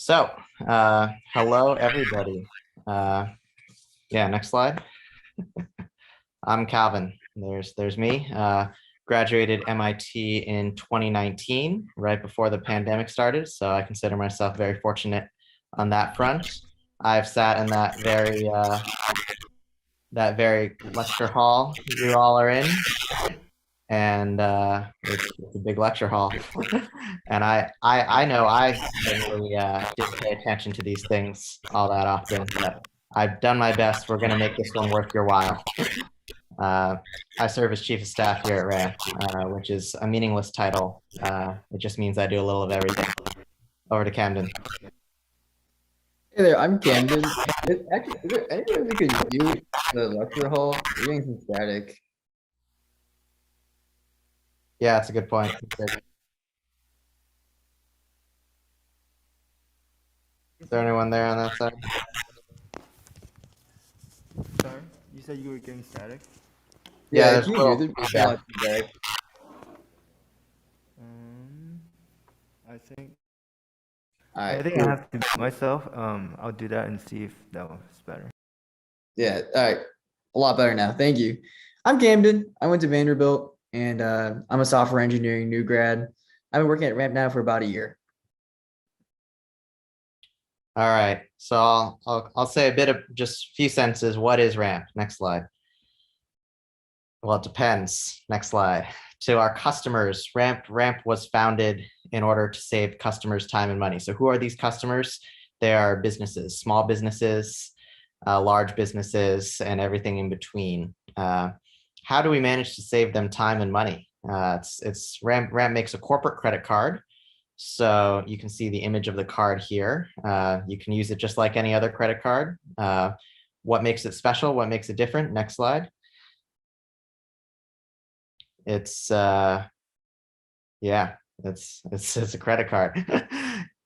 So, hello everybody. Uh, yeah, next slide. I'm Calvin. There's me. Graduated MIT in 2019, right before the pandemic started. So I consider myself very fortunate on that front. I've sat in that very lecture hall you all are in, and it's a big lecture hall. And I know I certainly didn't pay attention to these things all that often, but I've done my best. We're going to make this one worth your while. Uh, I serve as chief of staff here at RAMP, which is a meaningless title. It just means I do a little of everything. Over to Camden. Hey there, I'm Camden. Is there any way we could mute the lecture hall? We're getting some static. Yeah, that's a good point. Is there anyone there on that side? Sorry, you said you were getting static? Yeah, Yeah, there's can a you mute little it? It's feedback. not feedback. I think All I right, think I cool. have to mute myself. I'll do that and see if that was better. Yeah, all right. A lot better now. Thank you. I'm Camden. I went to Vanderbilt and I'm a software engineering new grad. I've been working at Ramp now for about a year. All right, so I'll say a bit of just a few sentences. What is RAMP? Next slide. Well, it depends. Next slide. To our customers, RAMP was founded in order to save customers time and money. So who are these customers? They are businesses, small businesses, large businesses, and everything in between. How do we manage to save them time and money? It's RAMP makes a corporate credit card. So you can see the image of the card here. You can use it just like any other credit card. What makes it special? What makes it different? Next slide. It's yeah, it's a credit card.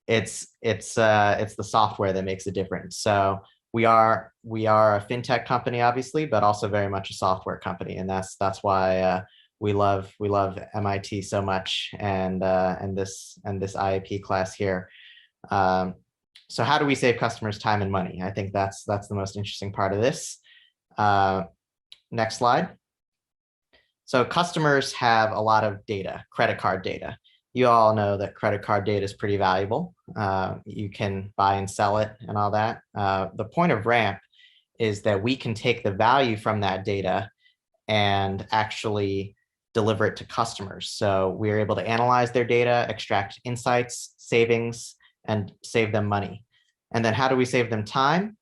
It's the software that makes it different. So we are a fintech company, obviously, but also very much a software company, and that's why we love MIT so much, and this IAP class here. So how do we save customers time and money? I think that's the most interesting part of this. Next slide. So customers have a lot of data, credit card data. You all know that credit card data is pretty valuable. You can buy and sell it and all that. The point of RAMP is that we can take the value from that data and actually deliver it to customers. So we're able to analyze their data, extract insights, savings, and save them money. And then how do we save them time?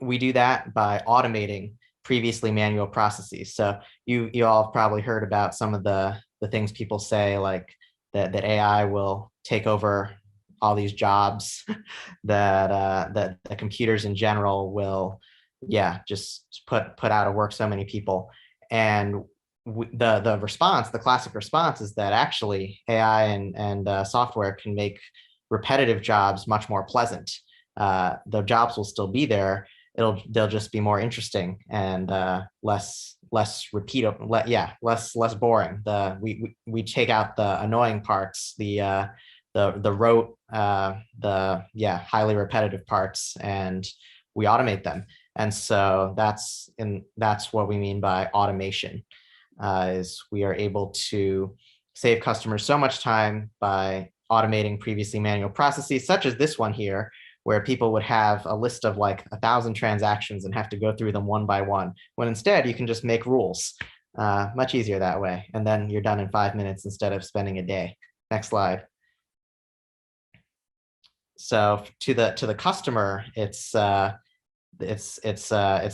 We do that by automating previously manual processes. So you all have probably heard about some of the things people say, like that AI will take over all these jobs, that the computers in general will, yeah, just put out of work so many people. And the response, the classic response, is that actually AI and software can make repetitive jobs much more pleasant. The jobs will still be there. They'll just be more interesting and less repeatable. Yeah, less boring. We take out the annoying parts, the rote, highly repetitive parts, and we automate them. And so that's what we mean by automation. Is we are able to save customers so much time by automating previously manual processes, such as this one here, where people would have a list of like 1,000 transactions and have to go through them one by one, when instead you can just make rules. Much easier that way. And then you're done in 5 minutes instead of spending a day. Next slide. So to the customer, it's a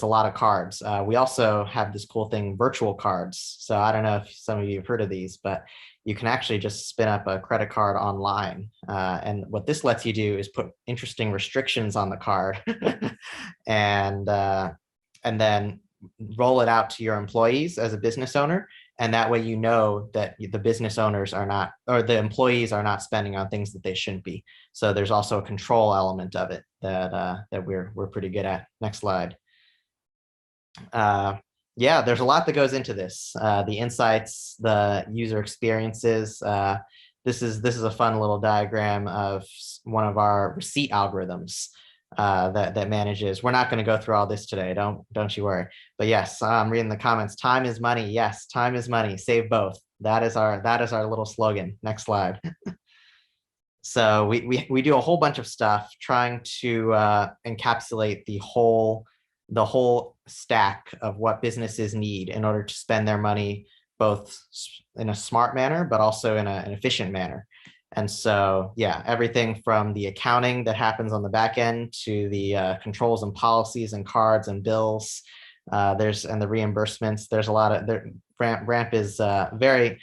lot of cards. We also have this cool thing, virtual cards. So I don't know if some of you have heard of these, but you can actually just spin up a credit card online. And what this lets you do is put interesting restrictions on the card and then roll it out to your employees as a business owner. And that way, you know that the business owners are not, or the employees are not spending on things that they shouldn't be. So there's also a control element of it that we're pretty good at. Next slide. Yeah, there's a lot that goes into this. The insights, the user experiences. this is a fun little diagram of one of our receipt algorithms that manages. We're not going to go through all this today. Don't you worry. But yes, I'm reading the comments. Time is money. Yes, time is money. Save both. That is our little slogan. Next slide. So we do a whole bunch of stuff trying to encapsulate the whole stack of what businesses need in order to spend their money both in a smart manner, but also in an efficient manner. And so, yeah, everything from the accounting that happens on the back end to the controls and policies and cards and bills, and the reimbursements. There's a lot of Ramp is a very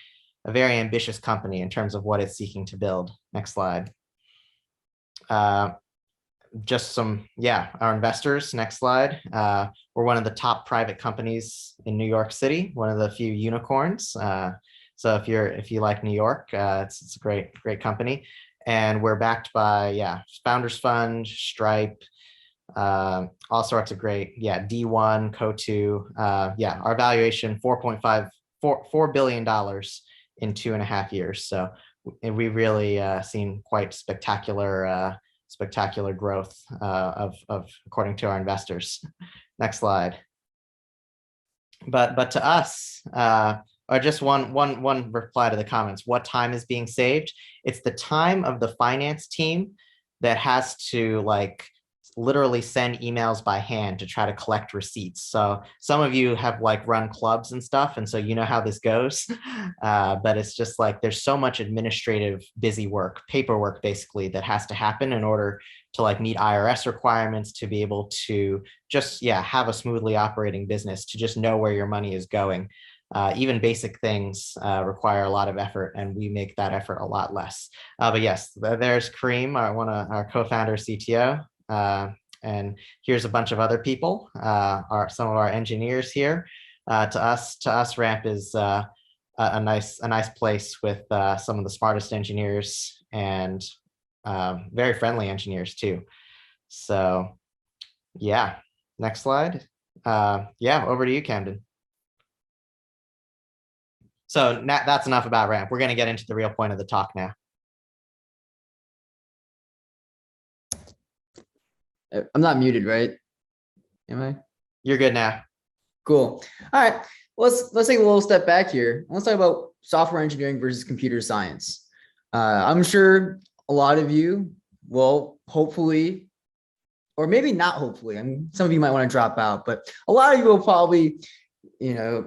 ambitious company in terms of what it's seeking to build. Next slide. Just our investors. Next slide. We're one of the top private companies in New York City, one of the few unicorns. So if you like New York, it's a great company, and we're backed by Founders Fund, Stripe, all sorts of great D1, Co2. Our valuation $4 billion in 2.5 years. So we've really seen quite spectacular growth of according to our investors. Next slide. But to us, or just one reply to the comments, what time is being saved? It's the time of the finance team that has to literally send emails by hand to try to collect receipts. So some of you have run clubs and stuff, and so you know how this goes. But it's just there's so much administrative busy work, paperwork basically, that has to happen in order to meet IRS requirements, to be able to just have a smoothly operating business, to just know where your money is going. Even basic things require a lot of effort, and we make that effort a lot less. But yes, there's Kareem, our co-founder, CTO. And here's a bunch of other people, some of our engineers here. To us, Ramp is a nice place with some of the smartest engineers and very friendly engineers too. So yeah, next slide. Over to you, Camden. So that's enough about Ramp. We're going to get into the real point of the talk now. I'm not muted, right? Am I? You're good now. Cool. All right. Let's take a little step back here. Let's talk about software engineering versus computer science. I'm sure a lot of you will hopefully, or maybe not hopefully, some of you might want to drop out, but a lot of you will probably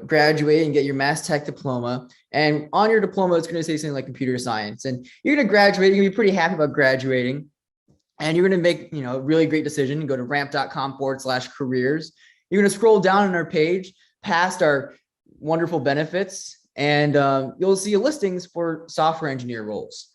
graduate and get your mass tech diploma. And on your diploma, it's going to say something like computer science. And you're going to graduate. You're going to be pretty happy about graduating. And you're going to make, a really great decision. Go to ramp.com/careers. You're going to scroll down on our page past our wonderful benefits, and you'll see listings for software engineer roles,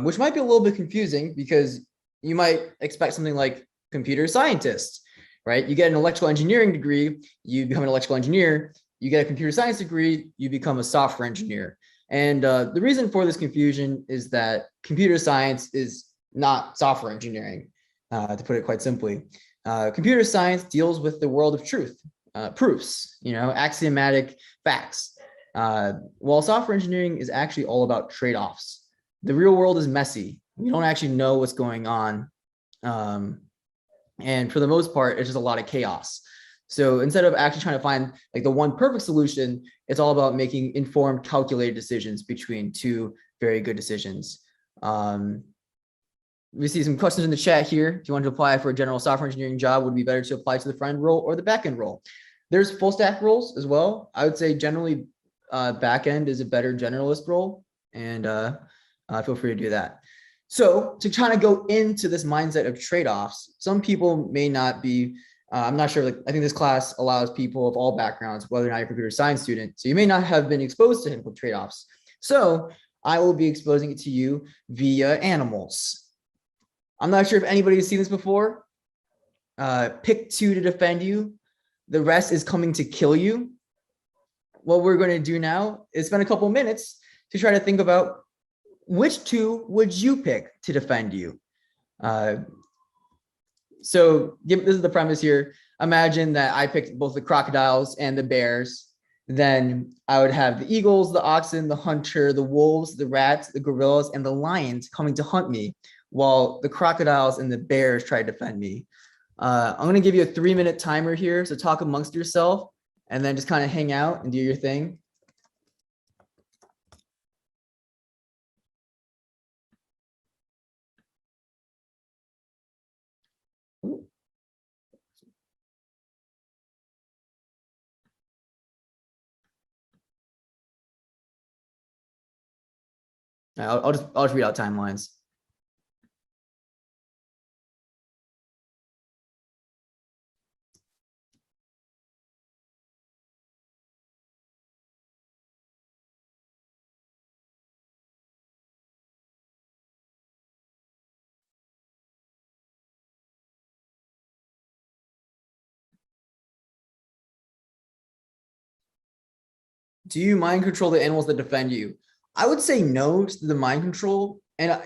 which might be a little bit confusing because you might expect something like computer scientist, right? You get an electrical engineering degree, you become an electrical engineer. You get a computer science degree, you become a software engineer. And the reason for this confusion is that computer science is not software engineering, to put it quite simply. Computer science deals with the world of truth, proofs, axiomatic facts, while software engineering is actually all about trade-offs. The real world is messy. We don't actually know what's going on. And for the most part, it's just a lot of chaos. So instead of actually trying to find the one perfect solution, it's all about making informed, calculated decisions between two very good decisions. We see some questions in the chat here. If you want to apply for a general software engineering job, would it be better to apply to the front end role or the back end role? There's full stack roles as well. I would say generally back end is a better generalist role, and feel free to do that. So to kind of go into this mindset of trade-offs, some people may not be, I'm not sure, I think this class allows people of all backgrounds, whether or not you're a computer science student, so you may not have been exposed to chemical trade-offs. So I will be exposing it to you via animals. I'm not sure if anybody's seen this before. Pick two to defend you. The rest is coming to kill you. What we're going to do now is spend a couple minutes to try to think about which two would you pick to defend you. So this is the premise here. Imagine that I picked both the crocodiles and the bears. Then I would have the eagles, the oxen, the hunter, the wolves, the rats, the gorillas, and the lions coming to hunt me, while the crocodiles and the bears try to defend me. I'm going to give you a 3-minute timer here. So talk amongst yourself and then just kind of hang out and do your thing. I'll just read out timelines. Do you mind control the animals that defend you? I would say no to the mind control. And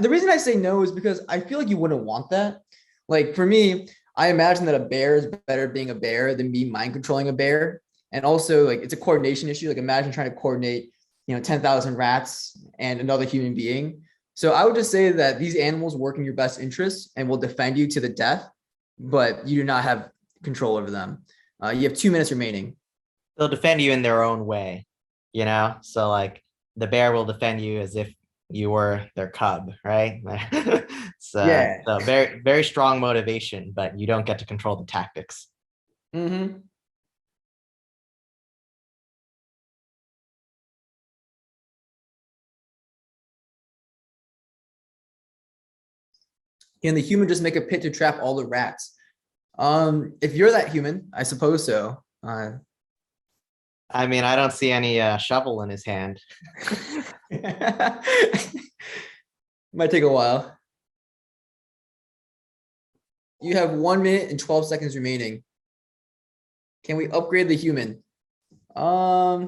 the reason I say no is because I feel like you wouldn't want that. Like for me, I imagine that a bear is better being a bear than me mind controlling a bear. And also like it's a coordination issue. Like imagine trying to coordinate, 10,000 rats and another human being. So I would just say that these animals work in your best interest and will defend you to the death, but you do not have control over them. You have 2 minutes remaining. They'll defend you in their own way, So like the bear will defend you as if you were their cub, right? Yeah. So very, very strong motivation, but you don't get to control the tactics. Mm-hmm. Can the human just make a pit to trap all the rats? If you're that human, I suppose so. I mean, I don't see any shovel in his hand. Might take a while. You have 1 minute and 12 seconds remaining. Can we upgrade the human? Nah,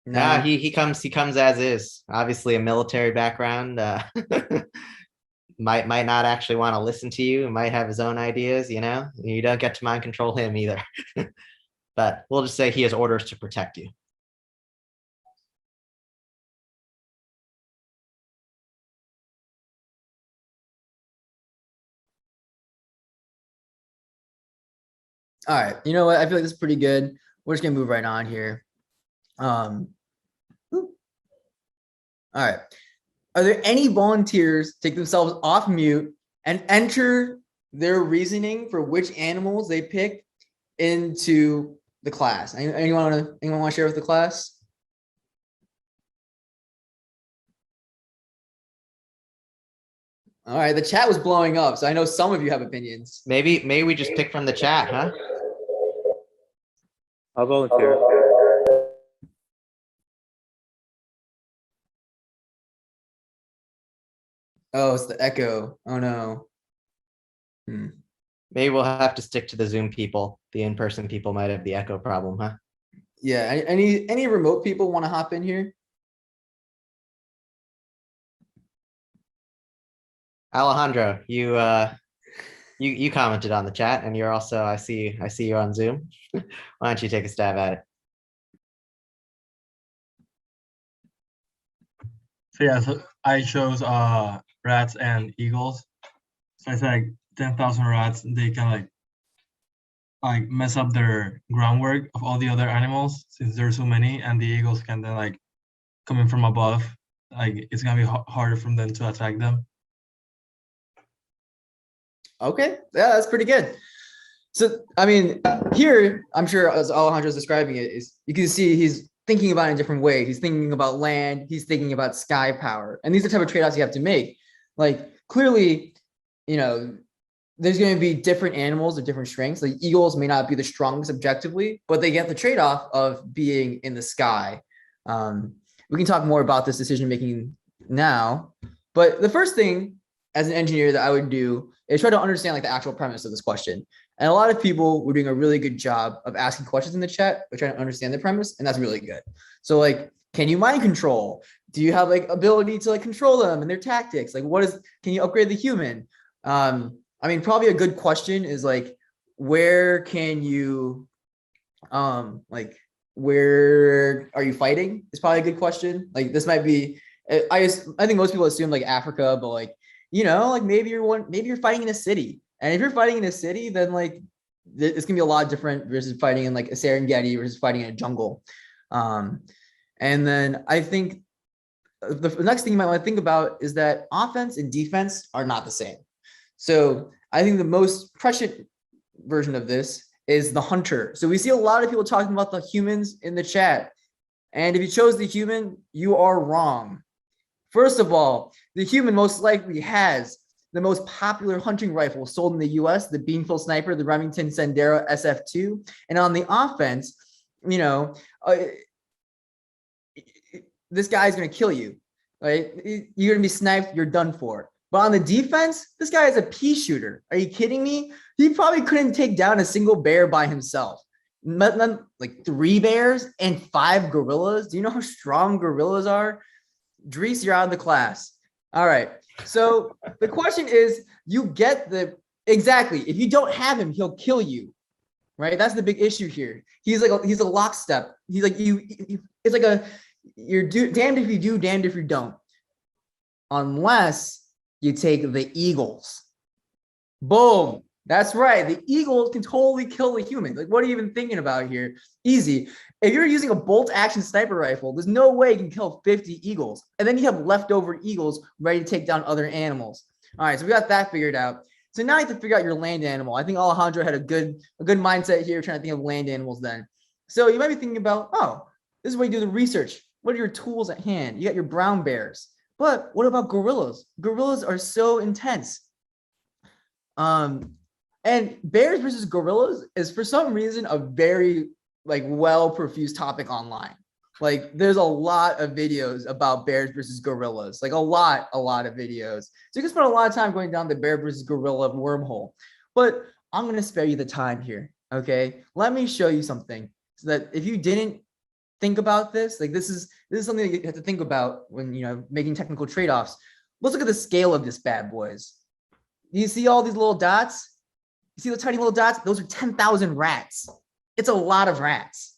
No. he comes as is. Obviously, a military background. Might not actually want to listen to you. Might have his own ideas. You don't get to mind control him either. But we'll just say he has orders to protect you. All right. You know what? I feel like this is pretty good. We're just gonna move right on here. All right. Are there any volunteers take themselves off mute and enter their reasoning for which animals they pick into the class? Anyone want to share with the class? All right, the chat was blowing up, so I know some of you have opinions. Maybe we just pick from the chat, huh? I'll volunteer. Oh, it's the echo. Oh no. Maybe we'll have to stick to the Zoom people. The in-person people might have the echo problem, huh? Yeah. Any remote people want to hop in here? Alejandro, you commented on the chat, and you're also I see you on Zoom. Why don't you take a stab at it? So yeah, so I chose rats and eagles. So I said like 10,000 rats, they can like mess up their groundwork of all the other animals since there's so many, and the eagles can then like come in from above. Like it's gonna be harder for them to attack them. Okay, yeah, that's pretty good. So, I mean, here, I'm sure as Alejandro's describing it, is you can see he's thinking about it in different ways. He's thinking about land, he's thinking about sky power. And these are the type of trade-offs you have to make. Like, clearly, there's going to be different animals of different strengths. Like eagles may not be the strongest objectively, but they get the trade-off of being in the sky. We can talk more about this decision-making now. But the first thing as an engineer that I would do is try to understand like the actual premise of this question. And a lot of people were doing a really good job of asking questions in the chat, but trying to understand the premise, and that's really good. So like, can you mind control? Do you have like ability to like control them and their tactics? Like can you upgrade the human? I mean, probably a good question is like, where can you like where are you fighting is probably a good question. Like this might be, I think most people assume like Africa, but like, like maybe you're fighting in a city. And if you're fighting in a city, then like it's gonna be a lot different versus fighting in like a Serengeti versus fighting in a jungle. And then I think the next thing you might want to think about is that offense and defense are not the same. So I think the most prescient version of this is the hunter. So we see a lot of people talking about the humans in the chat. And if you chose the human, you are wrong. First of all, the human most likely has the most popular hunting rifle sold in the US, the Beanfield Sniper, the Remington Sendero SF2. And on the offense, this guy's going to kill you, right? You're going to be sniped. You're done for. But on the defense, this guy is a pea shooter. Are you kidding me? He probably couldn't take down a single bear by himself. Like 3 bears and 5 gorillas. Do you know how strong gorillas are? Dries, you're out of the class. All right. So the question is, you get exactly. If you don't have him, he'll kill you, right? That's the big issue here. He's a lockstep. He's like it's like you're damned if you do, damned if you don't. Unless you take the eagles. Boom. That's right. The eagles can totally kill the human. Like, what are you even thinking about here? Easy. If you're using a bolt action sniper rifle, there's no way you can kill 50 eagles. And then you have leftover eagles ready to take down other animals. All right, so we got that figured out. So now you have to figure out your land animal. I think Alejandro had a good mindset here, trying to think of land animals then. So you might be thinking about, this is where you do the research. What are your tools at hand? You got your brown bears. But what about gorillas? Gorillas are so intense. And bears versus gorillas is for some reason a very well-perfused topic online. Like there's a lot of videos about bears versus gorillas, like a lot of videos. So you can spend a lot of time going down the bear versus gorilla wormhole. But I'm going to spare you the time here. Okay. Let me show you something so that if you didn't think about this, like this is something that you have to think about when, making technical trade-offs. Let's look at the scale of this bad boys. You see all these little dots? You see the tiny little dots? Those are 10,000 rats. It's a lot of rats.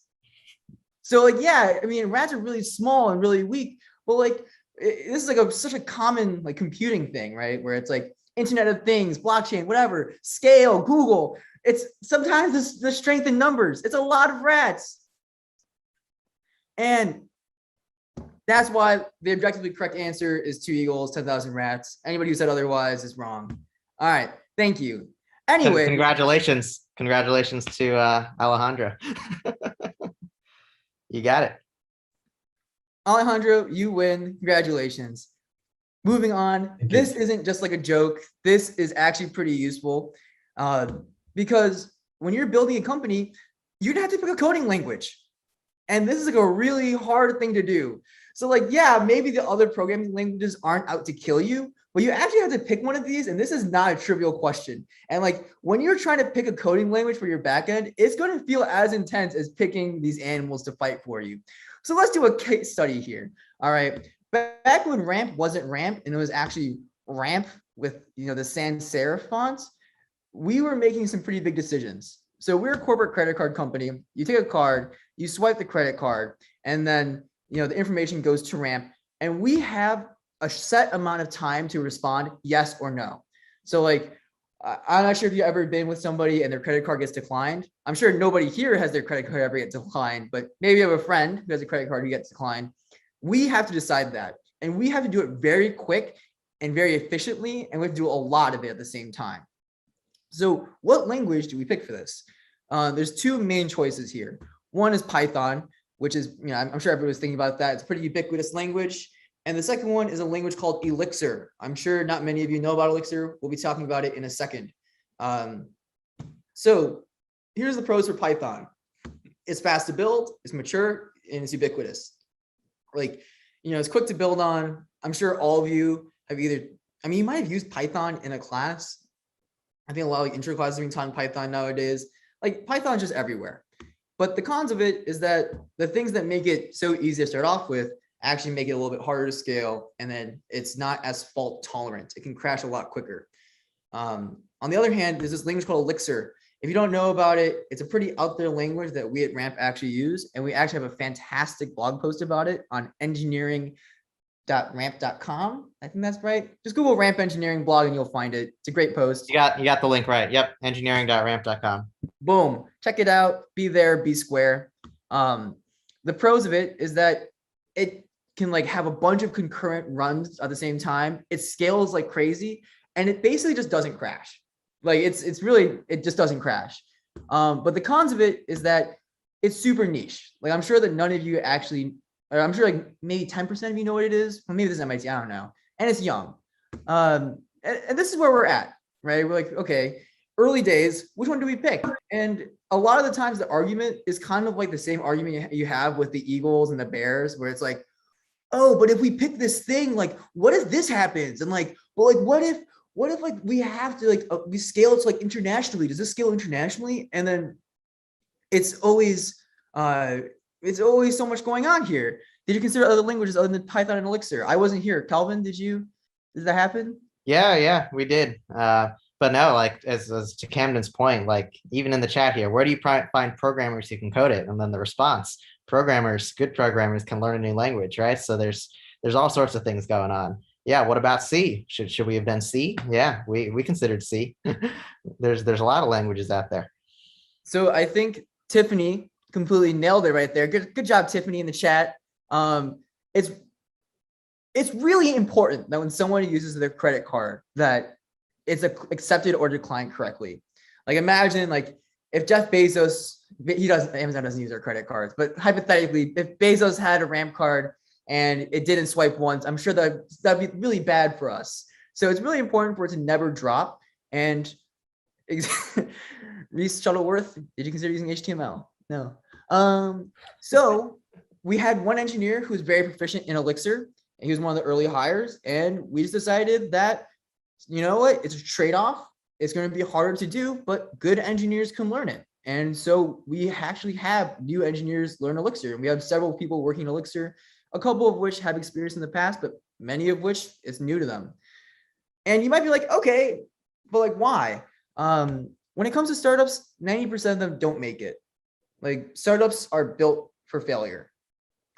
So rats are really small and really weak, but this is such a common computing thing, right? Where it's like Internet of Things, blockchain, whatever, scale, Google. It's sometimes the strength in numbers. It's a lot of rats. And that's why the objectively correct answer is 2 eagles, 10,000 rats. Anybody who said otherwise is wrong. All right, thank you. Anyway, congratulations to Alejandro. You got it. Alejandro, you win. Congratulations. Moving on. This isn't just like a joke. This is actually pretty useful because when you're building a company, you're gonna have to pick a coding language. And this is a really hard thing to do. So maybe the other programming languages aren't out to kill you, but you actually have to pick one of these. And this is not a trivial question. And when you're trying to pick a coding language for your backend, it's going to feel as intense as picking these animals to fight for you. So let's do a case study here. All right. Back when RAMP wasn't RAMP and it was actually RAMP with, the sans serif fonts, we were making some pretty big decisions. So we're a corporate credit card company. You take a card, you swipe the credit card, and then, the information goes to RAMP, and we have a set amount of time to respond yes or no. So I'm not sure if you've ever been with somebody and their credit card gets declined. I'm sure nobody here has their credit card ever get declined, but maybe you have a friend who has a credit card who gets declined. We have to decide that, and we have to do it very quick and very efficiently, and we have to do a lot of it at the same time. So what language do we pick for this? There's 2 main choices here. One is Python, which is, I'm sure everybody's thinking about that. It's a pretty ubiquitous language. And the second one is a language called Elixir. I'm sure not many of you know about Elixir. We'll be talking about it in a second. So here's the pros for Python. It's fast to build, it's mature, and it's ubiquitous. It's quick to build on. I'm sure all of you have you might have used Python in a class. I think a lot of intro classes are being taught in Python nowadays. Python's just everywhere. But the cons of it is that the things that make it so easy to start off with actually make it a little bit harder to scale, and then it's not as fault tolerant. It can crash a lot quicker. On the other hand, there's this language called Elixir, If you don't know about it, it's a pretty out there language that we at Ramp actually use. And we actually have a fantastic blog post about it on engineering.ramp.com. I think that's right. Just Google Ramp Engineering blog and you'll find it. It's a great post. You got the link right. Yep. Engineering.ramp.com. Boom. Check it out. Be there, be square. The pros of it is that it can like have a bunch of concurrent runs at the same time. It scales like crazy and it basically just doesn't crash. Like it's really, it just doesn't crash. But the cons of it is that it's super niche. Like I'm sure that none of you actually, or I'm sure like maybe 10% of you know what it is. Well, maybe this is MIT, I don't know. And it's young. And this is where we're at, right? We're like, okay, early days, which one do we pick? And a lot of the times the argument is kind of like the same argument you have with the Eagles and the Bears, where it's like, oh, but if we pick this thing, like, what if this happens? And like, well, like, what if like we have to like, we scale it to like internationally? Does this scale internationally? And then it's always so much going on here. Did you consider other languages other than Python and Elixir? I wasn't here. Calvin, did that happen? Yeah, we did. But no, like as to Camden's point, like even in the chat here, where do you find programmers who can code it? And then the response, good programmers can learn a new language, right? So there's all sorts of things going on. Yeah, what about C? Should we have done C? Yeah, we considered C. There's a lot of languages out there. So I think Tiffany completely nailed it right there. Good job, Tiffany, in the chat. It's really important that when someone uses their credit card that it's accepted or declined correctly. Like imagine like if Jeff Bezos, Amazon doesn't use their credit cards, but hypothetically, if Bezos had a Ramp card and it didn't swipe once, I'm sure that'd be really bad for us. So it's really important for it to never drop. And Reese Shuttleworth, did you consider using HTML? No. So we had one engineer who was very proficient in Elixir. And he was one of the early hires. And we just decided that, you know what, it's a trade-off. It's going to be harder to do, but good engineers can learn it. And so we actually have new engineers learn Elixir. And we have several people working Elixir, a couple of which have experience in the past, but many of which is new to them. And you might be like, okay, but like why? When it comes to startups, 90% of them don't make it. Like startups are built for failure,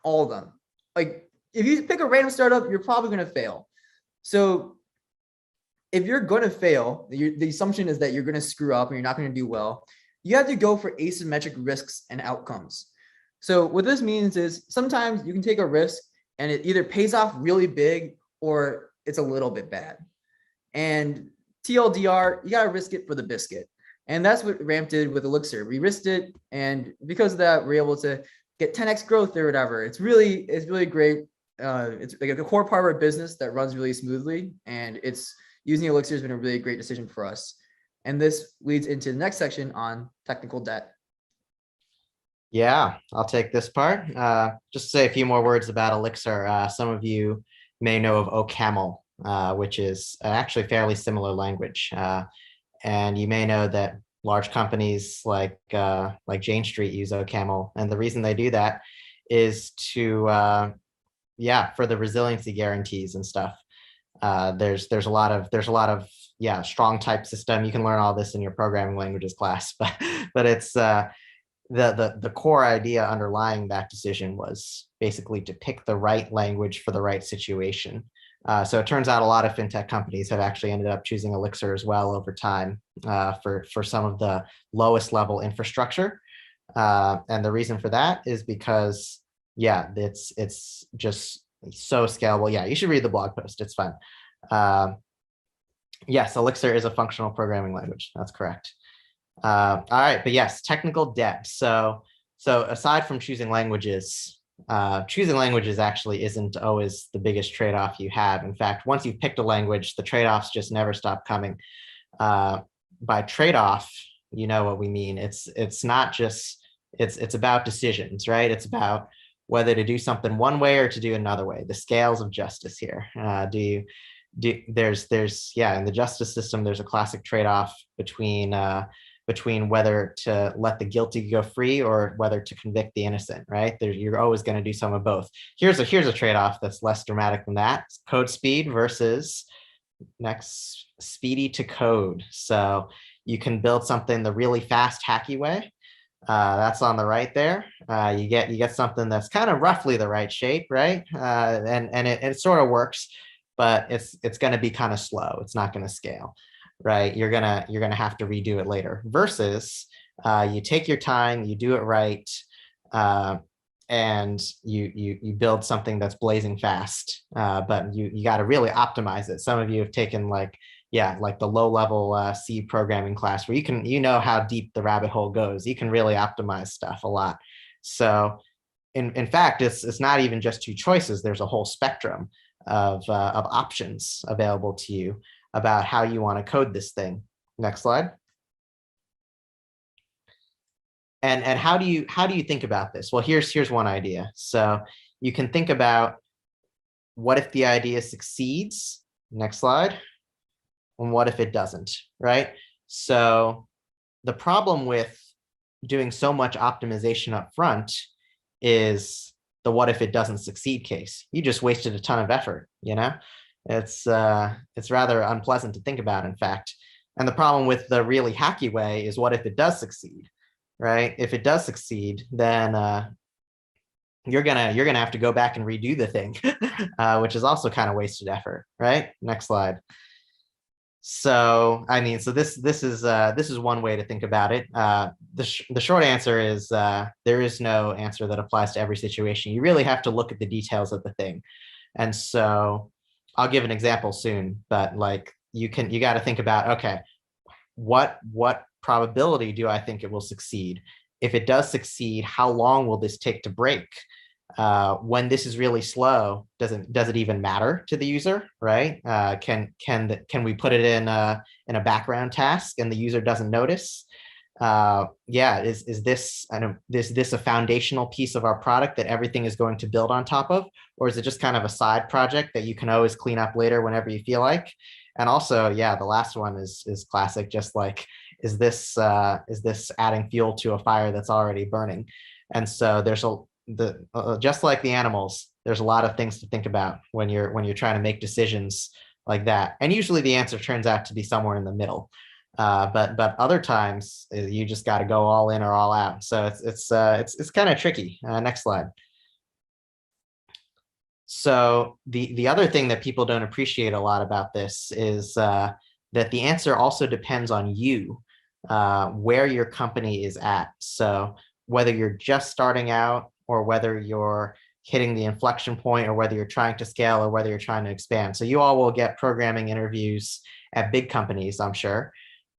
all of them. Like if you pick a random startup, you're probably going to fail. So if you're going to fail, the assumption is that you're going to screw up and you're not going to do well. You have to go for asymmetric risks and outcomes. So what this means is sometimes you can take a risk and it either pays off really big or it's a little bit bad. And TLDR, you got to risk it for the biscuit. And that's what Ramp did with Elixir. We risked it. And because of that, we're able to get 10x growth or whatever. It's really great. It's like a core part of our business that runs really smoothly. And using Elixir has been a really great decision for us. And this leads into the next section on technical debt. Yeah, I'll take this part. Just to say a few more words about Elixir. Some of you may know of OCaml, which is actually a fairly similar language. And you may know that large companies like Jane Street use OCaml. And the reason they do that is to, for the resiliency guarantees and stuff. There's a lot of strong type system. You can learn all this in your programming languages class, but it's the core idea underlying that decision was basically to pick the right language for the right situation. So it turns out a lot of fintech companies have actually ended up choosing Elixir as well over time for some of the lowest level infrastructure. And the reason for that is because, it's just so scalable. Yeah, you should read the blog post. It's fun. Yes, Elixir is a functional programming language. That's correct. All right, but yes, technical debt. So aside from choosing languages actually isn't always the biggest trade-off you have. In fact, once you've picked a language, the trade-offs just never stop coming. By trade-off, you know what we mean. It's not just, it's about decisions, right? It's about whether to do something one way or to do another way. The scales of justice here. There's in the justice system, there's a classic trade-off between whether to let the guilty go free or whether to convict the innocent, right? You're always going to do some of both. Here's a trade-off that's less dramatic than that. Code speed versus speedy to code. So You can build something the really fast, hacky way. That's on the right there. You get something that's kind of roughly the right shape, right? And it sort of works, but it's going to be kind of slow. It's not going to scale, right? You're gonna have to redo it later. Versus you take your time, you do it right, and you build something that's blazing fast. But you got to really optimize it. Some of you have taken like the low level C programming class where you know how deep the rabbit hole goes. You can really optimize stuff a lot. So in fact, it's not even just two choices. There's a whole spectrum of options available to you about how you want to code this thing. Next slide. And how do you think about this? Well, here's one idea. So you can think about, what if the idea succeeds? Next slide. And what if it doesn't, right? So the problem with doing so much optimization up front is the what if it doesn't succeed case. You just wasted a ton of effort, you know? It's rather unpleasant to think about, in fact. And the problem with the really hacky way is, what if it does succeed, right? If it does succeed, then you're gonna have to go back and redo the thing, which is also kind of wasted effort, right? Next slide. So, I mean, so this is one way to think about it. The short answer is there is no answer that applies to every situation. You really have to look at the details of the thing. And so I'll give an example soon, but like you got to think about, okay, what probability do I think it will succeed? If it does succeed, how long will this take to break? When this is really slow, does it even matter to the user, right? Can we put it in a background task and the user doesn't notice? Is this a foundational piece of our product that everything is going to build on top of, or is it just kind of a side project that you can always clean up later whenever you feel like? And also, the last one is classic. Just like, is this adding fuel to a fire that's already burning? And so there's just like the animals, there's a lot of things to think about when you're trying to make decisions like that. And usually the answer turns out to be somewhere in the middle. But other times you just got to go all in or all out. So it's kind of tricky. Next slide. So the other thing that people don't appreciate a lot about this is that the answer also depends on you, where your company is at. So whether you're just starting out, or whether you're hitting the inflection point, or whether you're trying to scale, or whether you're trying to expand. So you all will get programming interviews at big companies, I'm sure.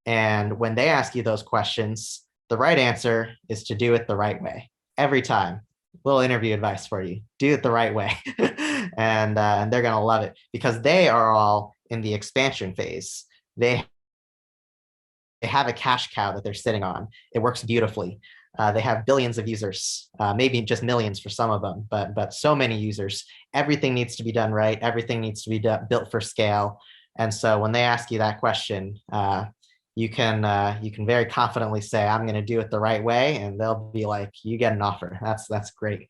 And when they ask you those questions, the right answer is to do it the right way every time. Little interview advice for you: do it the right way. And they're going to love it, because they are all in the expansion phase. They have a cash cow that they're sitting on. It works beautifully. They have billions of users, maybe just millions for some of them, but so many users. Everything needs to be done right. Everything needs to be built for scale. And so when they ask you that question, you can very confidently say, I'm going to do it the right way, and they'll be like, you get an offer. That's great.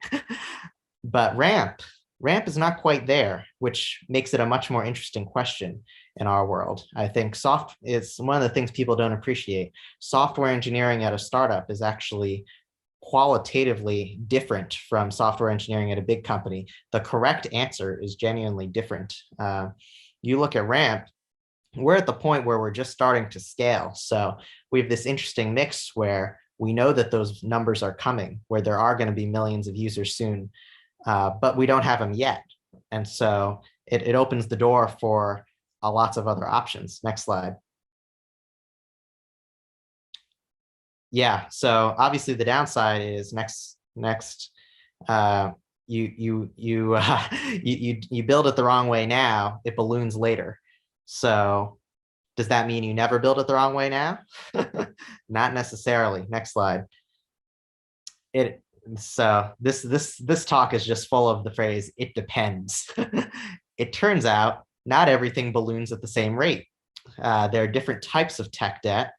But ramp is not quite there, which makes it a much more interesting question in our world. I think it's one of the things people don't appreciate. Software engineering at a startup is actually qualitatively different from software engineering at a big company. The correct answer is genuinely different. You look at ramp, we're at the point where we're just starting to scale. So we have this interesting mix where we know that those numbers are coming, where there are going to be millions of users soon, but we don't have them yet. And so it opens the door for lots of other options. Next slide. So obviously the downside is you build it the wrong way now, it balloons later. So does that mean you never build it the wrong way now? Not necessarily. Next slide. So this talk is just full of the phrase, it depends. It turns out not everything balloons at the same rate. There are different types of tech debt,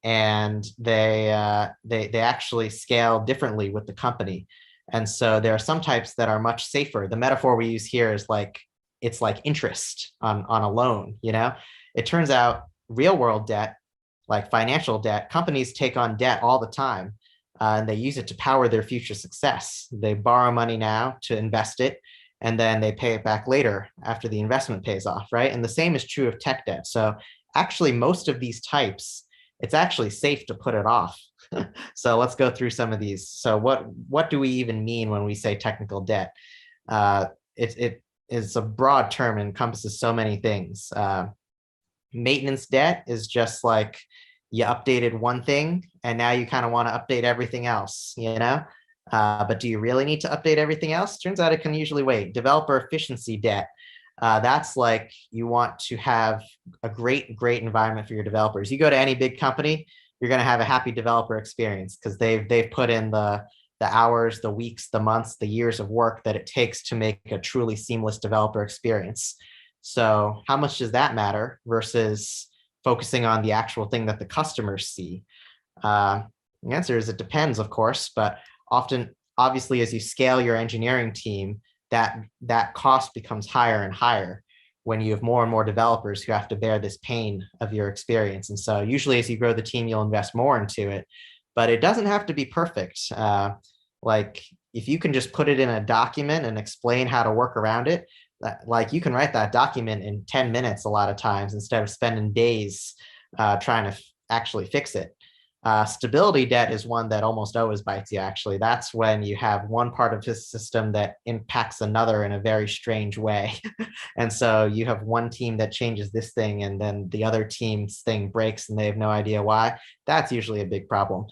and they actually scale differently with the company. And so there are some types that are much safer. The metaphor we use here is like, it's like interest on a loan, you know? It turns out real world debt like financial debt, companies take on debt all the time, and they use it to power their future success. They borrow money now to invest it, and then they pay it back later after the investment pays off, right? And the same is true of tech debt. So actually, most of these types, it's actually safe to put it off. So let's go through some of these. So what do we even mean when we say technical debt? It is a broad term and encompasses so many things. Maintenance debt is just like you updated one thing and now you kind of want to update everything else, but do you really need to update everything else? Turns out it can usually wait. Developer efficiency debt. That's like you want to have a great environment for your developers. You go to any big company, you're going to have a happy developer experience because they've put in the hours, the weeks, the months, the years of work that it takes to make a truly seamless developer experience. So how much does that matter versus focusing on the actual thing that the customers see? The answer is it depends, of course, but often, obviously, as you scale your engineering team, that cost becomes higher and higher when you have more and more developers who have to bear this pain of your experience. And so usually as you grow the team, you'll invest more into it, but it doesn't have to be perfect. Like if you can just put it in a document and explain how to work around it, like you can write that document in 10 minutes a lot of times instead of spending days trying to actually fix it. Stability debt is one that almost always bites you, actually. That's when you have one part of his system that impacts another in a very strange way. And so you have one team that changes this thing and then the other team's thing breaks and they have no idea why. That's usually a big problem.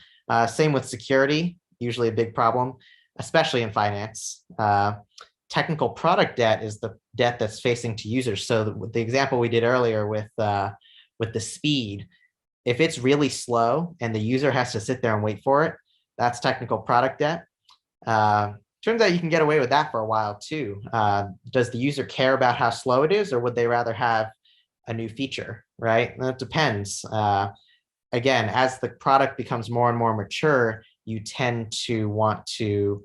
Same with security, usually a big problem, especially in finance. Technical product debt is the debt that's facing to users. So the example we did earlier with the speed, if it's really slow and the user has to sit there and wait for it, that's technical product debt. Turns out you can get away with that for a while too. Does the user care about how slow it is, or would they rather have a new feature, right? That depends. Again, as the product becomes more and more mature, you tend to want to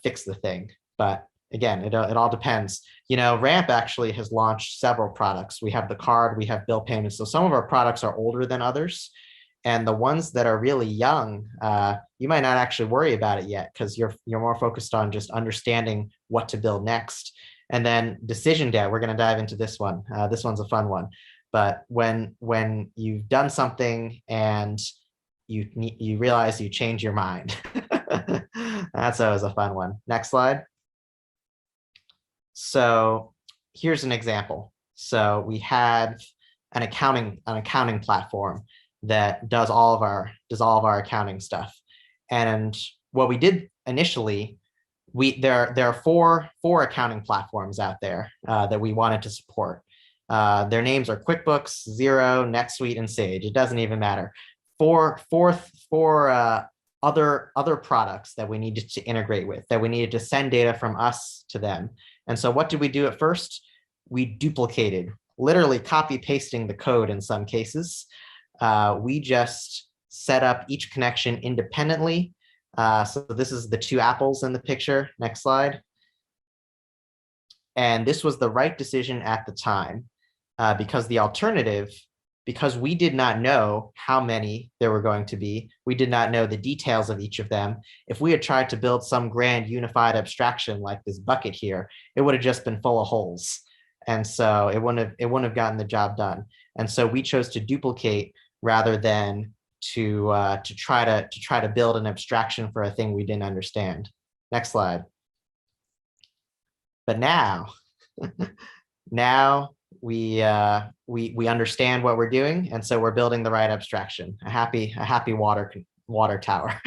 fix the thing. But again, it all depends. Ramp actually has launched several products. We have the card, we have bill payments. So some of our products are older than others. And the ones that are really young, you might not actually worry about it yet because you're more focused on just understanding what to build next. And then decision debt, we're going to dive into this one. This one's a fun one. But when you've done something and you realize you change your mind, that's always a fun one. Next slide. So here's an example. So we had an accounting platform that does all of our accounting stuff. And what we did initially, there are four accounting platforms out there that we wanted to support. Their names are QuickBooks, Xero, NetSuite, and Sage. It doesn't even matter. Four other products that we needed to integrate with, that we needed to send data from us to them. And so what did we do at first? We duplicated, literally copy pasting the code in some cases. We just set up each connection independently. So this is the two apples in the picture. Next slide. And this was the right decision at the time because the alternative, because we did not know how many there were going to be, we did not know the details of each of them. If we had tried to build some grand unified abstraction like this bucket here, it would have just been full of holes. And so it wouldn't have gotten the job done. And so we chose to duplicate rather than to try to build an abstraction for a thing we didn't understand. Next slide. But now we understand what we're doing, and so we're building the right abstraction, a happy water tower,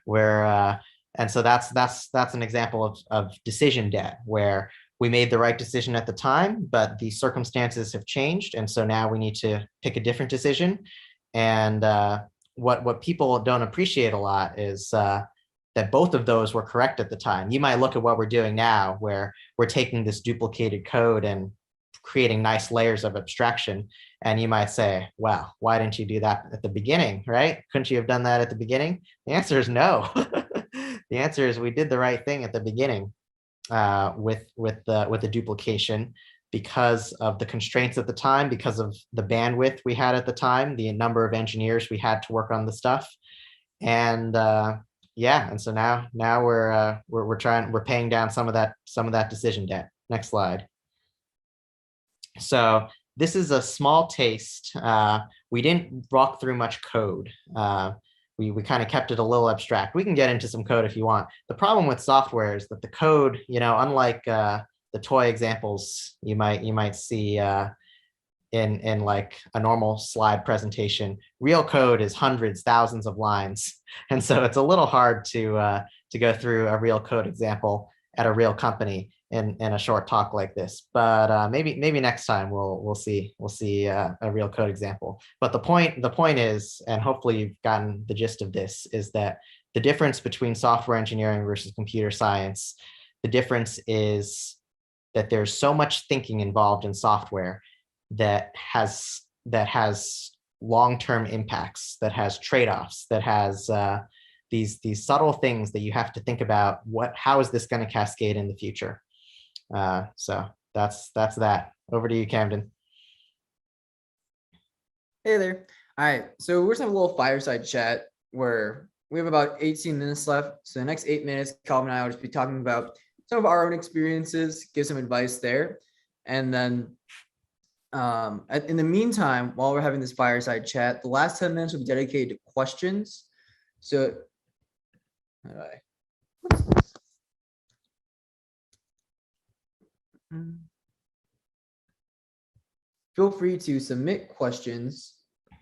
where and so that's an example of decision debt, where we made the right decision at the time, but the circumstances have changed, and so now we need to pick a different decision. And what people don't appreciate a lot is that both of those were correct at the time. You might look at what we're doing now, where we're taking this duplicated code and creating nice layers of abstraction. And you might say, well, why didn't you do that at the beginning, right? Couldn't you have done that at the beginning? The answer is no. The answer is we did the right thing at the beginning with the duplication. because of the constraints at the time, because of the bandwidth we had at the time, the number of engineers we had to work on the stuff. And yeah, and so now we're paying down some of that decision debt. Next slide. So this is a small taste. We didn't walk through much code. We kind of kept it a little abstract. We can get into some code if you want. The problem with software is that the code, unlike the toy examples you might see in like a normal slide presentation, real code is hundreds, thousands of lines, and so it's a little hard to go through a real code example at a real company in a short talk like this. But maybe next time we'll see a real code example. But the point is, and hopefully you've gotten the gist of this, is that the difference between software engineering versus computer science, the difference is that there's so much thinking involved in software that has long-term impacts, that has trade-offs, that has these subtle things that you have to think about. How is this going to cascade in the future? So that's that. Over to you, Camden. Hey there. All right, so we're just having a little fireside chat where we have about 18 minutes left. So the next 8 minutes, Calvin and I will just be talking about some of our own experiences, give some advice there. And then in the meantime, while we're having this fireside chat, the last 10 minutes will be dedicated to questions. So feel free to submit questions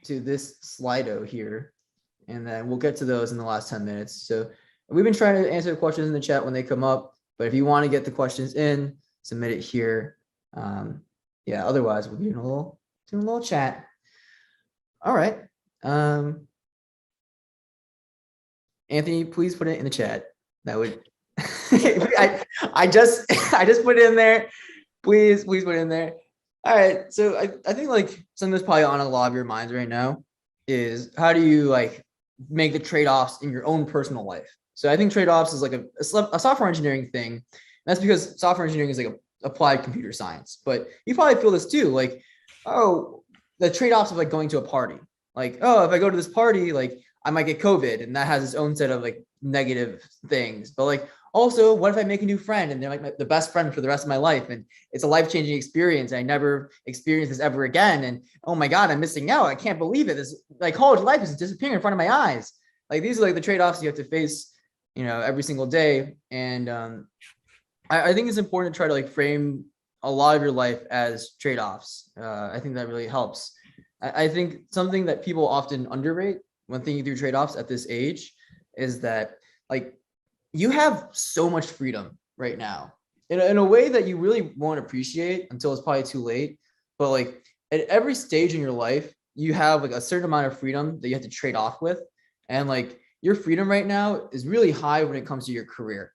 to this Slido here, and then we'll get to those in the last 10 minutes. So we've been trying to answer the questions in the chat when they come up, but if you want to get the questions in, submit it here. Yeah, otherwise we'll be doing a little chat. All right. Anthony, please put it in the chat. That would I just put it in there. Please put it in there. All right. So I think like something that's probably on a lot of your minds right now is how do you like make the trade-offs in your own personal life? So I think trade-offs is like a software engineering thing. That's because software engineering is like applied computer science, but you probably feel this too. Like, oh, the trade-offs of like going to a party. Like, oh, if I go to this party, like I might get COVID, and that has its own set of like negative things. But like, also, what if I make a new friend and they're like the best friend for the rest of my life, and it's a life-changing experience, and I never experience this ever again, and oh my God, I'm missing out. I can't believe it. This like college life is disappearing in front of my eyes. Like these are like the trade-offs you have to face, every single day. And I think it's important to try to like frame a lot of your life as trade-offs. I think that really helps. I think something that people often underrate when thinking through trade-offs at this age is that like you have so much freedom right now in a way that you really won't appreciate until it's probably too late. But like at every stage in your life, you have like a certain amount of freedom that you have to trade off with. And like your freedom right now is really high when it comes to your career.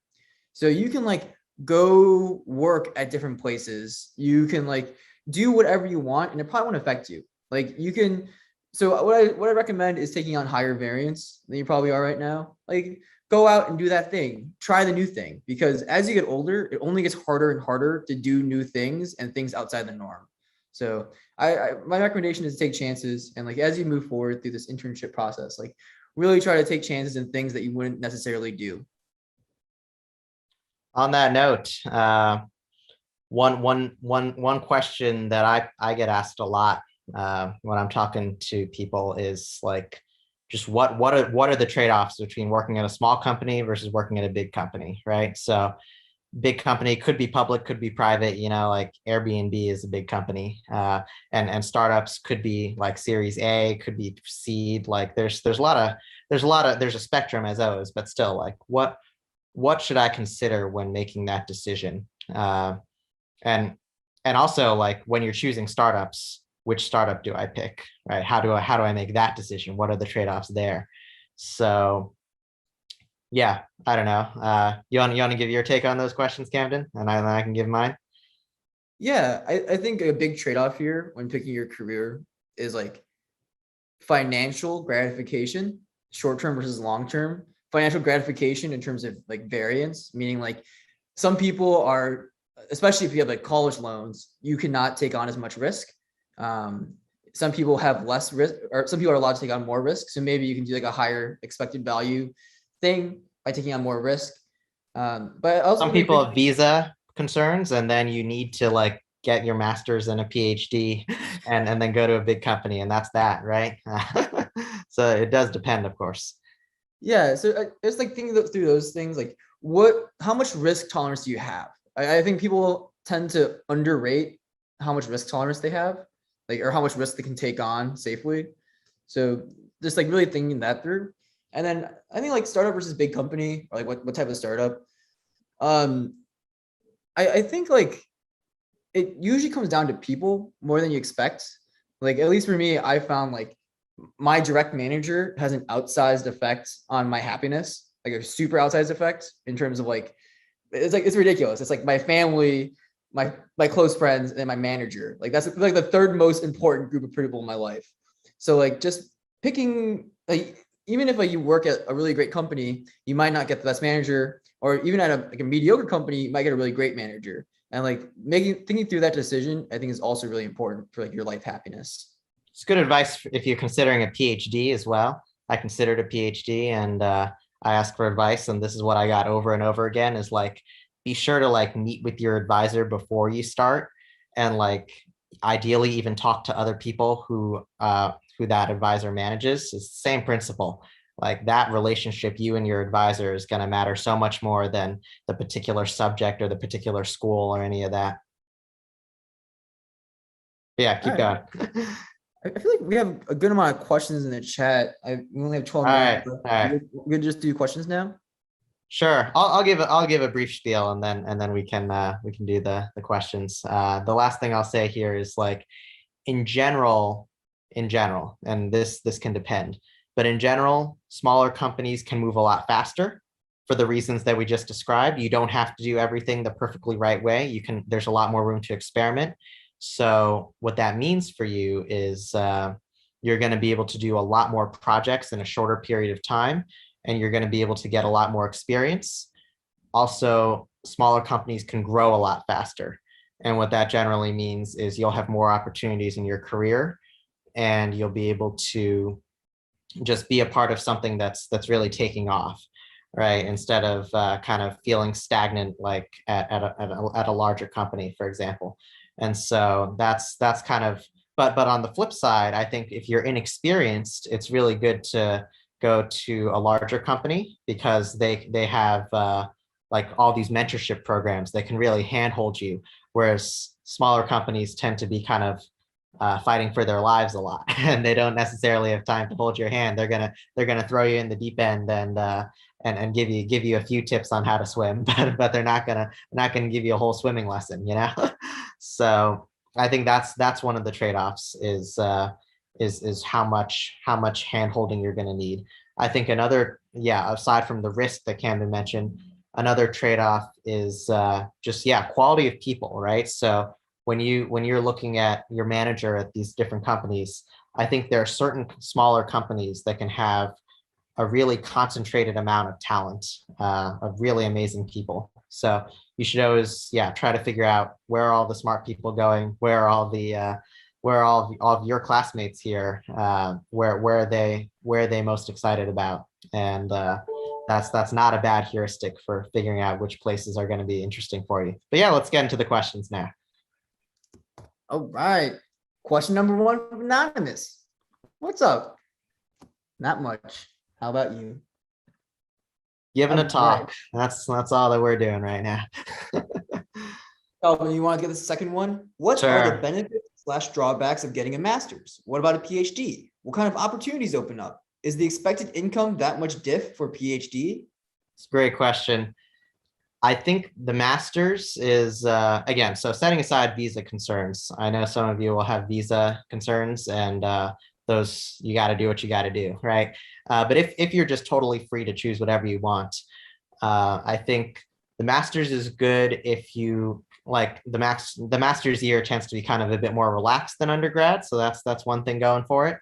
So you can like go work at different places. You can like do whatever you want and it probably won't affect you. Like you can, so what I recommend is taking on higher variance than you probably are right now. Like go out and do that thing, try the new thing, because as you get older, it only gets harder and harder to do new things and things outside the norm. So my recommendation is to take chances. And like, as you move forward through this internship process, like really try to take chances in things that you wouldn't necessarily do. On that note, one question that I get asked a lot when I'm talking to people is like, just what are the trade-offs between working at a small company versus working at a big company, right? So big company could be public, could be private, like Airbnb is a big company, and startups could be like Series A, could be seed. Like there's a spectrum as always, but still, like what should I consider when making that decision? And also like when you're choosing startups, which startup do I pick, right? How do I make that decision? What are the trade-offs there? So yeah, I don't know. You want to give your take on those questions, Camden, and I can give mine. Yeah, I think a big trade-off here when picking your career is like financial gratification, short-term versus long-term. Financial gratification in terms of like variance, meaning like some people are especially if you have like college loans, you cannot take on as much risk. Some people have less risk, or some people are allowed to take on more risk. So maybe you can do like a higher expected value thing by taking on more risk. But also Some people have visa concerns, and then you need to like get your master's and a PhD and then go to a big company, and that's that, right? So it does depend, of course. Yeah, so it's like thinking through those things, like how much risk tolerance do you have? I think people tend to underrate how much risk tolerance they have, like, or how much risk they can take on safely. So just like really thinking that through. And then I think like startup versus big company, or like what type of startup. I think like it usually comes down to people more than you expect. Like at least for me, I found like my direct manager has an outsized effect on my happiness, like a super outsized effect in terms of like it's ridiculous. It's like my family, my close friends, and my manager. Like that's like the third most important group of people in my life. So like just picking like even if like you work at a really great company, you might not get the best manager, or even at a mediocre company, you might get a really great manager. And like thinking through that decision, I think is also really important for like your life happiness. It's good advice if you're considering a PhD as well. I considered a PhD, and I asked for advice, and this is what I got over and over again is like, be sure to like meet with your advisor before you start, and like ideally even talk to other people who that advisor manages. It's the same principle. Like that relationship, you and your advisor, is going to matter so much more than the particular subject or the particular school or any of that. Yeah, keep going. I feel like we have a good amount of questions in the chat. We only have 12 minutes. All right. We could just do questions now. Sure. I'll give a brief spiel, and then we can do the questions. The last thing I'll say here is like in general, and this can depend, but in general, smaller companies can move a lot faster for the reasons that we just described. You don't have to do everything the perfectly right way. There's a lot more room to experiment. So what that means for you is you're going to be able to do a lot more projects in a shorter period of time, and you're going to be able to get a lot more experience. Also, smaller companies can grow a lot faster. And what that generally means is you'll have more opportunities in your career, and you'll be able to just be a part of something that's really taking off, right? Instead of kind of feeling stagnant like at a larger company, for example. And so that's kind of, but on the flip side, I think if you're inexperienced, it's really good to go to a larger company because they have like all these mentorship programs that can really handhold you, whereas smaller companies tend to be kind of fighting for their lives a lot, and they don't necessarily have time to hold your hand. They're gonna throw you in the deep end and give you a few tips on how to swim, but they're not gonna give you a whole swimming lesson, you know. So I think that's one of the trade-offs is how much hand holding you're gonna need. I think another, aside from the risk that Camden mentioned, another trade-off is just quality of people, right? So when you're looking at your manager at these different companies, I think there are certain smaller companies that can have a really concentrated amount of talent, of really amazing people. So you should always, try to figure out where are all the smart people going, where are all of your classmates here, where are they most excited about, and that's not a bad heuristic for figuring out which places are going to be interesting for you. But let's get into the questions now. All right. Question number 1 from Anonymous. What's up? Not much. How about you? Giving a talk. Right. That's all that we're doing right now. Oh, you want to get the second one? What are the benefits/drawbacks of getting a master's? What about a PhD? What kind of opportunities open up? Is the expected income that much diff for PhD? It's a great question. I think the master's is, again, so setting aside visa concerns. I know some of you will have visa concerns, and those, you got to do what you got to do, right? But if you're just totally free to choose whatever you want, I think the master's is good if you like the master's year tends to be kind of a bit more relaxed than undergrad. So that's one thing going for it.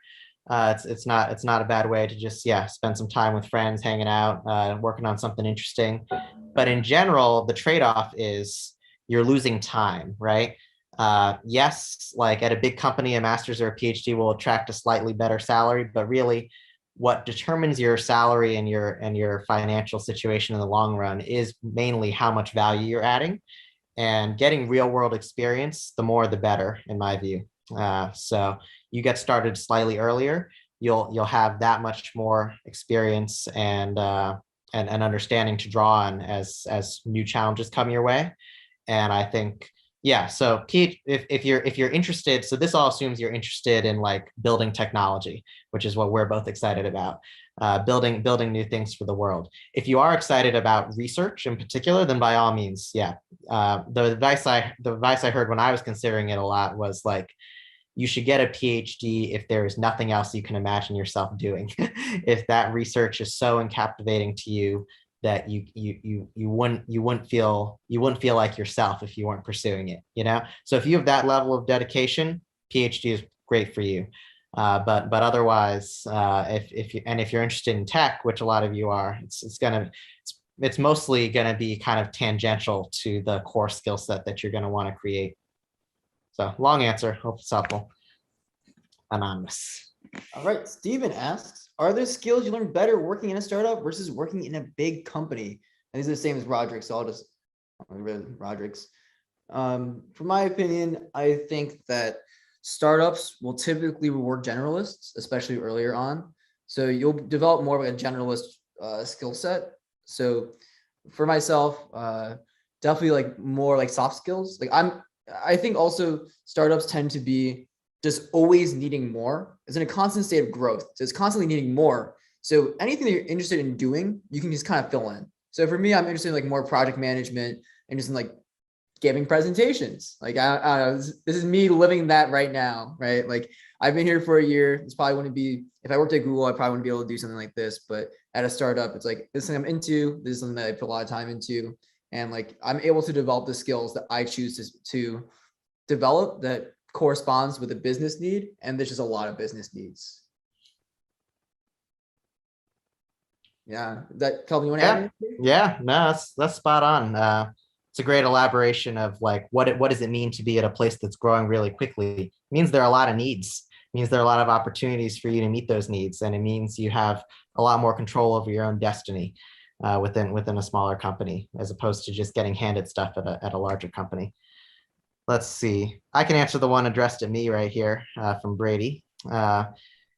It's not a bad way to just spend some time with friends, hanging out, working on something interesting. But in general, the trade-off is you're losing time, right? Yes, like at a big company, a master's or a PhD will attract a slightly better salary, but really what determines your salary and your financial situation in the long run is mainly how much value you're adding, and getting real world experience, the more the better, in my view. So you get started slightly earlier, you'll have that much more experience and understanding to draw on as new challenges come your way. And I think, yeah, so Pete, if you're interested, so this all assumes you're interested in like building technology, which is what we're both excited about, building new things for the world. If you are excited about research in particular, then by all means, yeah. The advice I heard when I was considering it a lot was like, you should get a PhD if there is nothing else you can imagine yourself doing. If that research is so captivating to you that you wouldn't feel like yourself if you weren't pursuing it, you know? So if you have that level of dedication, PhD is great for you. But otherwise, if you're interested in tech, which a lot of you are, it's mostly going to be kind of tangential to the core skill set that you're going to want to create. So long answer, hope it's helpful. Anonymous. All right, Steven asks, are there skills you learn better working in a startup versus working in a big company? And these are the same as Roderick, so I'll just read Roderick's. From my opinion, I think that startups will typically reward generalists, especially earlier on. So you'll develop more of a generalist skill set. So for myself, definitely like more like soft skills. I think also startups tend to be just always needing more. It's in a constant state of growth. So it's constantly needing more. So anything that you're interested in doing, you can just kind of fill in. So for me, I'm interested in like more project management and just in like giving presentations. Like, I don't know, this is me living that right now, right? Like I've been here for a year. This probably wouldn't be, if I worked at Google, I probably wouldn't be able to do something like this, but at a startup, it's like, this is something I'm into, this is something that I put a lot of time into. And like, I'm able to develop the skills that I choose to develop that corresponds with a business need. And there's just a lot of business needs. Yeah, that Kelvin, you want to add anything? Yeah, no, that's spot on. It's a great elaboration of like, what does it mean to be at a place that's growing really quickly? It means there are a lot of needs. It means there are a lot of opportunities for you to meet those needs. And it means you have a lot more control over your own destiny within a smaller company, as opposed to just getting handed stuff at a larger company. Let's see. I can answer the one addressed at me right here from Brady.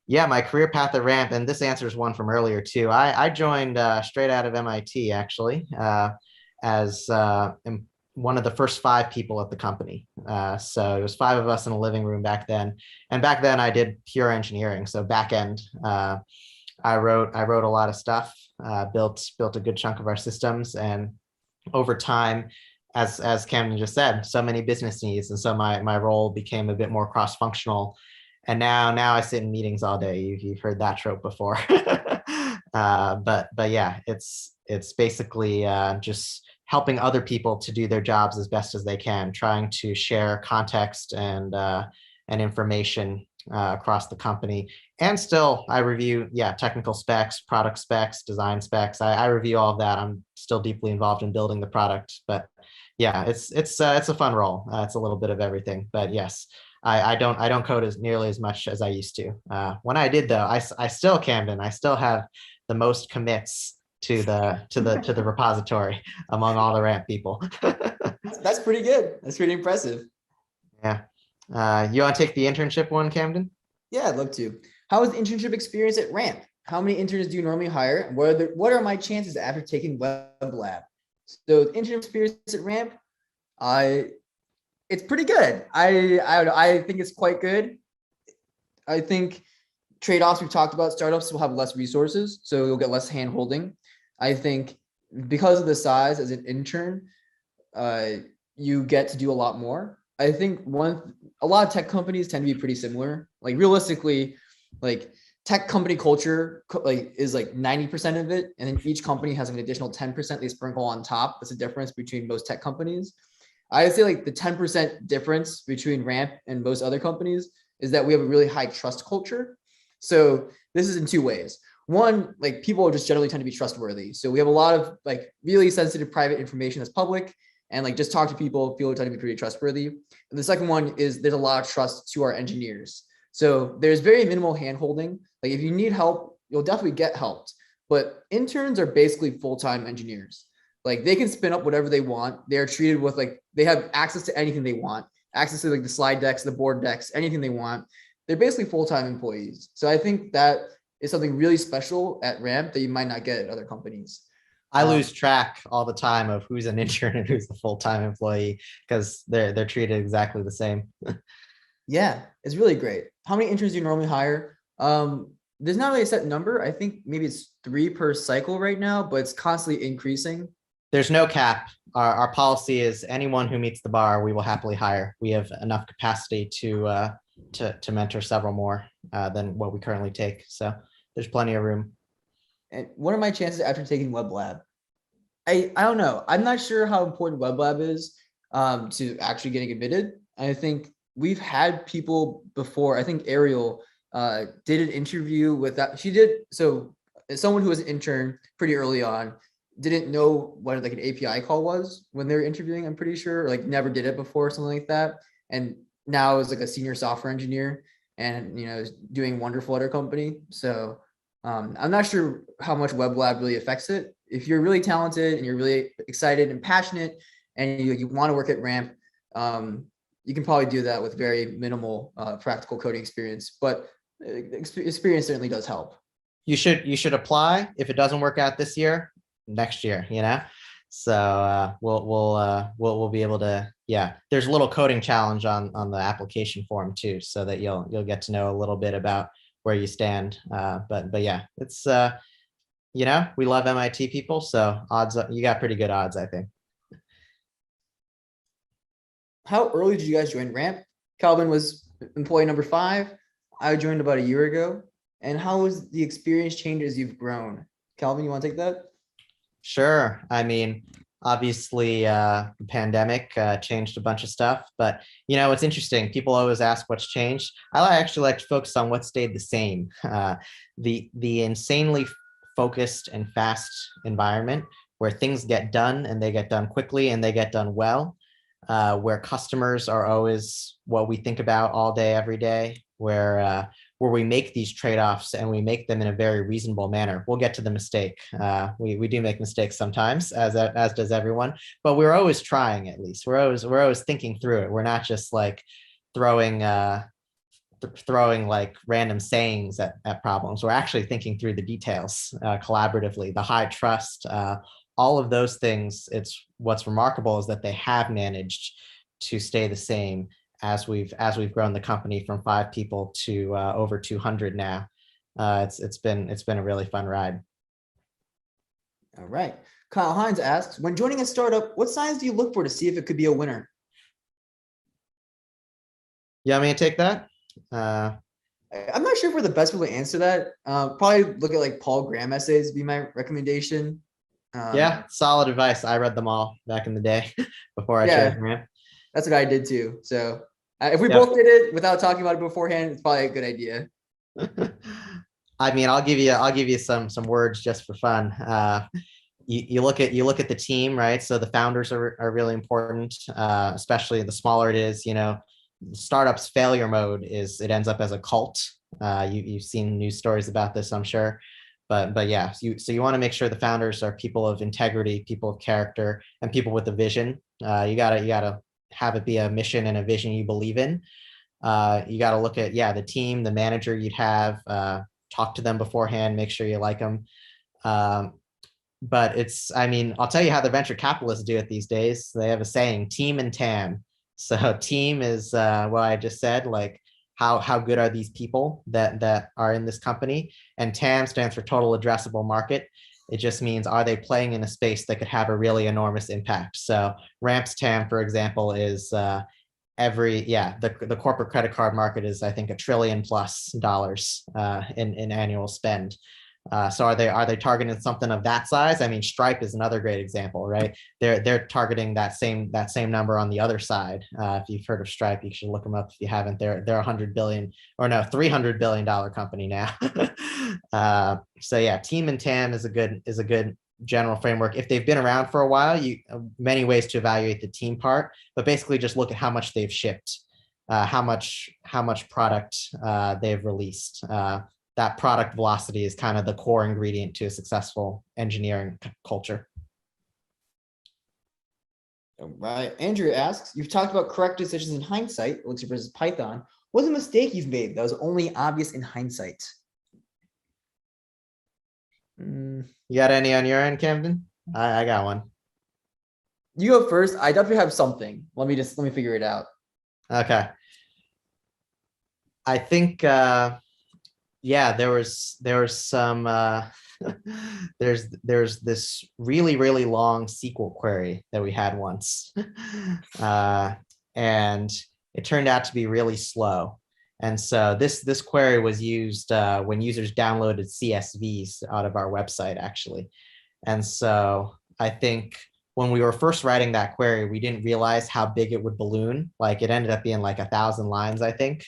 Yeah, my career path at Ramp, and this answers one from earlier too. I joined straight out of MIT actually, as one of the first 5 people at the company. So it was 5 of us in a living room back then. And back then I did pure engineering, so back end. I wrote a lot of stuff, built a good chunk of our systems, and over time, as Camden just said, so many business needs, and so my role became a bit more cross-functional. And now I sit in meetings all day. You've heard that trope before. But yeah, it's basically just helping other people to do their jobs as best as they can, trying to share context and information across the company. And still, I review, technical specs, product specs, design specs. I review all of that. I'm still deeply involved in building the product, but yeah, it's a fun role. It's a little bit of everything, but yes. I don't code as nearly as much as I used to. When I did though, I still, Camden, I still have the most commits to the repository among all the Ramp people. That's pretty good. That's pretty impressive. Yeah. You want to take the internship one, Camden? Yeah, I'd love to. How was the internship experience at Ramp? How many interns do you normally hire? What are my chances after taking web lab? So the internship experience at Ramp, it's pretty good. I think it's quite good. I think trade-offs we've talked about, startups will have less resources, so you'll get less hand-holding. I think because of the size as an intern, you get to do a lot more. I think a lot of tech companies tend to be pretty similar. Like realistically, like tech company culture is like 90% of it, and then each company has an additional 10% they sprinkle on top. That's the difference between most tech companies. I would say like the 10% difference between Ramp and most other companies is that we have a really high trust culture. So this is in 2 ways. One, like people just generally tend to be trustworthy. So we have a lot of like really sensitive private information that's public, and like just talk to people tend to be pretty trustworthy. And the second one is there's a lot of trust to our engineers. So there's very minimal handholding. Like if you need help, you'll definitely get helped. But interns are basically full-time engineers. Like they can spin up whatever they want. They're treated with like, they have access to anything they want, access to like the slide decks, the board decks, anything they want. They're basically full-time employees. So I think that is something really special at Ramp that you might not get at other companies. I lose track all the time of who's an intern and who's a full-time employee because they're treated exactly the same. Yeah, it's really great. How many interns do you normally hire? There's not really a set number. I think maybe it's 3 per cycle right now, but it's constantly increasing. There's no cap. Our policy is anyone who meets the bar, we will happily hire. We have enough capacity to mentor several more than what we currently take. So there's plenty of room. And what are my chances after taking Web Lab? I don't know. I'm not sure how important Web Lab is to actually getting admitted. I think we've had people before. I think Ariel did an interview with that. She did. So someone who was an intern pretty early on didn't know what like an API call was when they were interviewing, I'm pretty sure, or like never did it before, something like that. And now is like a senior software engineer and, you know, is doing wonderful at our company. So I'm not sure how much Web Lab really affects it. If you're really talented and you're really excited and passionate and you want to work at Ramp, you can probably do that with very minimal practical coding experience, but experience certainly does help. You should apply. If it doesn't work out this year, next year, you know? So we'll be able to, yeah, there's a little coding challenge on the application form too, so that you'll get to know a little bit about where you stand. But yeah, it's, you know, we love MIT people. So you got pretty good odds, I think. How early did you guys join Ramp? Calvin was employee number 5. I joined about a year ago. And how was the experience changed as you've grown? Calvin, you want to take that? Sure. I mean, obviously, the pandemic changed a bunch of stuff, but you know, it's interesting. People always ask what's changed. I actually like to focus on what stayed the same. The insanely focused and fast environment where things get done and they get done quickly and they get done well, where customers are always what we think about all day, every day, where we make these trade-offs and we make them in a very reasonable manner. We'll get to the mistake. We do make mistakes sometimes, as does everyone, but we're always trying. At least we're always thinking through it. We're not just like throwing like random sayings at problems. We're actually thinking through the details collaboratively. The high trust, all of those things. It's what's remarkable is that they have managed to stay the same as we've grown the company from 5 people to over 200 now. It's been a really fun ride. All right. Kyle Hines asks, when joining a startup, what signs do you look for to see if it could be a winner? You want me to take that? I'm not sure if we're the best people to answer that. Probably look at like Paul Graham essays would be my recommendation. Yeah, solid advice. I read them all back in the day before I chose Ramp. That's what I did too. So if we both did it without talking about it beforehand, it's probably a good idea. I mean, I'll give you some words just for fun. You look at the team, right? So the founders are really important, especially the smaller it is. You know, startups failure mode is it ends up as a cult. You've seen news stories about this, I'm sure. But yeah, so you want to make sure the founders are people of integrity, people of character, and people with a vision. You gotta have it be a mission and a vision you believe in. You got to look at, the team, the manager you'd have, talk to them beforehand, make sure you like them. But I mean, I'll tell you how the venture capitalists do it these days. They have a saying, team and TAM. So team is what I just said, like how good are these people that are in this company? And TAM stands for total addressable market. It just means, are they playing in a space that could have a really enormous impact? So Ramp's TAM, for example, is the corporate credit card market is, I think, $1 trillion+ in annual spend. So are they targeting something of that size? I mean, Stripe is another great example, right? They're targeting that same number on the other side. If you've heard of Stripe, you should look them up. If you haven't, they're $100 billion, or no, $300 billion company now. So yeah, team and TAM is a good general framework. If they've been around for a while, many ways to evaluate the team part, but basically just look at how much they've shipped, how much product they've released. That product velocity is kind of the core ingredient to a successful engineering culture. All right. Andrew asks, you've talked about correct decisions in hindsight, Elixir versus Python. What's a mistake you've made that was only obvious in hindsight? You got any on your end, Camden? I got one. You go first. I definitely have something. Let me figure it out. Okay. I think yeah, there was some there's this really long SQL query that we had once. And it turned out to be really slow. And so this query was used when users downloaded CSVs out of our website, actually. And so I think when we were first writing that query, we didn't realize how big it would balloon. Like it ended up being like 1,000 lines, I think.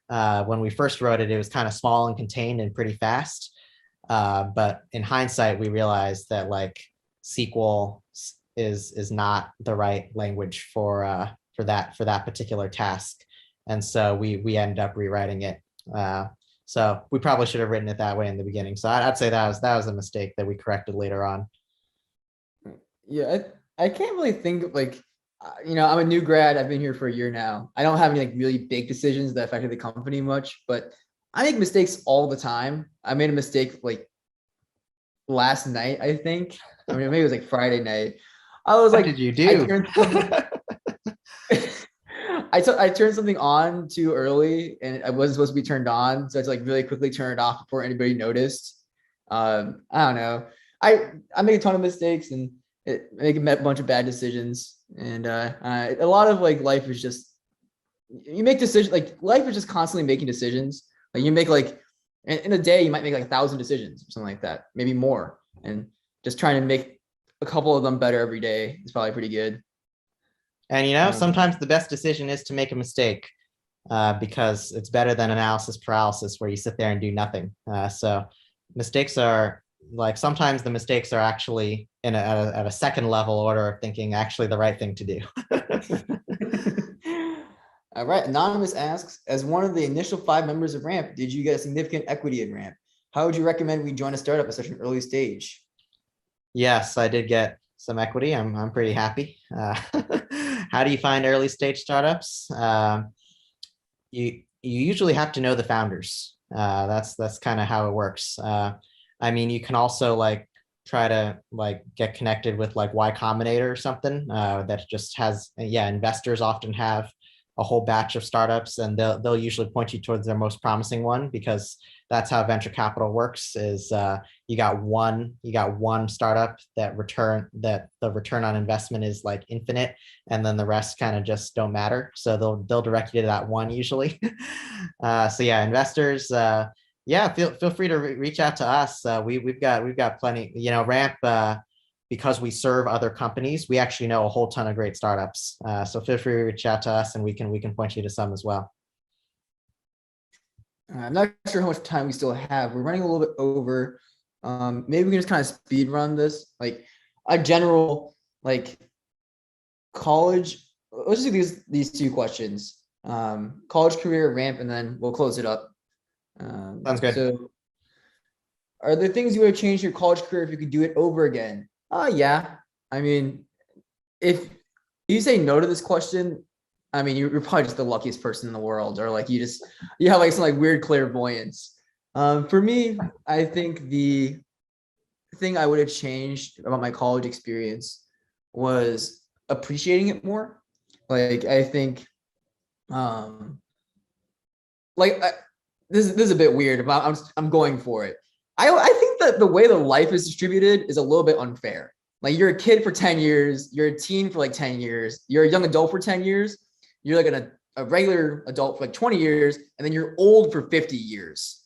When we first wrote it, it was kind of small and contained and pretty fast. But in hindsight, we realized that like SQL is not the right language for that particular task. And so we ended up rewriting it. So we probably should have written it that way in the beginning. So I'd say that was a mistake that we corrected later on. Yeah, I can't really think of like, I'm a new grad. I've been here for a year now. I don't have any like really big decisions that affected the company much, but I make mistakes all the time. I made a mistake like last night, I think. I mean, maybe it was like Friday night. I was What like, did you do? I turned something on too early and it wasn't supposed to be turned on. So I had to like really quickly turn it off before anybody noticed. I don't know. I make a ton of mistakes and make a bunch of bad decisions. And a lot of like life is just, you make decisions, like life is just constantly making decisions. Like you make like, in a day, you might make like 1,000 decisions or something like that, maybe more. And just trying to make a couple of them better every day is probably pretty good. And sometimes the best decision is to make a mistake because it's better than analysis paralysis where you sit there and do nothing. So mistakes are like, sometimes the mistakes are actually at a second level order of thinking actually the right thing to do. All right. Anonymous asks, as one of the initial 5 members of RAMP, did you get a significant equity in RAMP? How would you recommend we join a startup at such an early stage? Yes, I did get some equity. I'm pretty happy. How do you find early stage startups? You usually have to know the founders. That's kind of how it works. I mean, you can also like try to like get connected with like Y Combinator or something that just has, investors often have a whole batch of startups and they'll usually point you towards their most promising one because that's how venture capital works is you got one startup that the return on investment is like infinite and then the rest kind of just don't matter. So they'll direct you to that one usually. So yeah, investors, feel free to reach out to us. We've got plenty, RAMP, because we serve other companies, we actually know a whole ton of great startups. So feel free to reach out to us and we can point you to some as well. I'm not sure how much time we still have. We're running a little bit over. Maybe we can just kind of speed run this. Like a general, like college. Let's just do these 2 questions. College career, RAMP, and then we'll close it up. Sounds good. So are there things you would have changed your college career if you could do it over again? Yeah. I mean, if you say no to this question, I mean, you're probably just the luckiest person in the world, or like you have like some like weird clairvoyance. For me, I think the thing I would have changed about my college experience was appreciating it more. Like, I think, this is a bit weird, but I'm going for it. I think that the way the life is distributed is a little bit unfair. Like you're a kid for 10 years, you're a teen for like 10 years, you're a young adult for 10 years, you're like a regular adult for like 20 years, and then you're old for 50 years.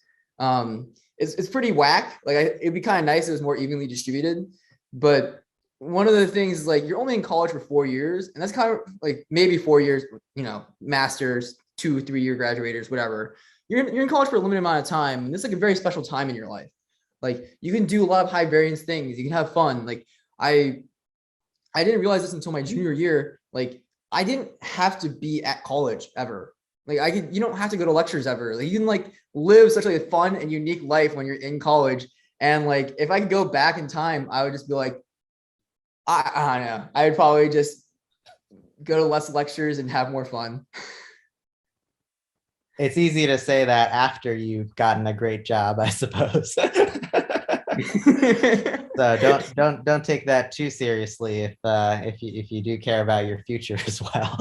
It's pretty whack. Like it'd be kind of nice if it was more evenly distributed. But one of the things is like you're only in college for 4 years, and that's kind of like maybe 4 years, masters, 2-3 year graduators, whatever. You're in college for a limited amount of time, and this is like a very special time in your life. Like you can do a lot of high variance things. You can have fun. Like I didn't realize this until my junior year. Like I didn't have to be at college ever. Like you don't have to go to lectures ever. Like you can like live such like a fun and unique life when you're in college. And like if I could go back in time, I would just be like, I don't know. I would probably just go to less lectures and have more fun. It's easy to say that after you've gotten a great job, I suppose. So don't take that too seriously if you do care about your future as well.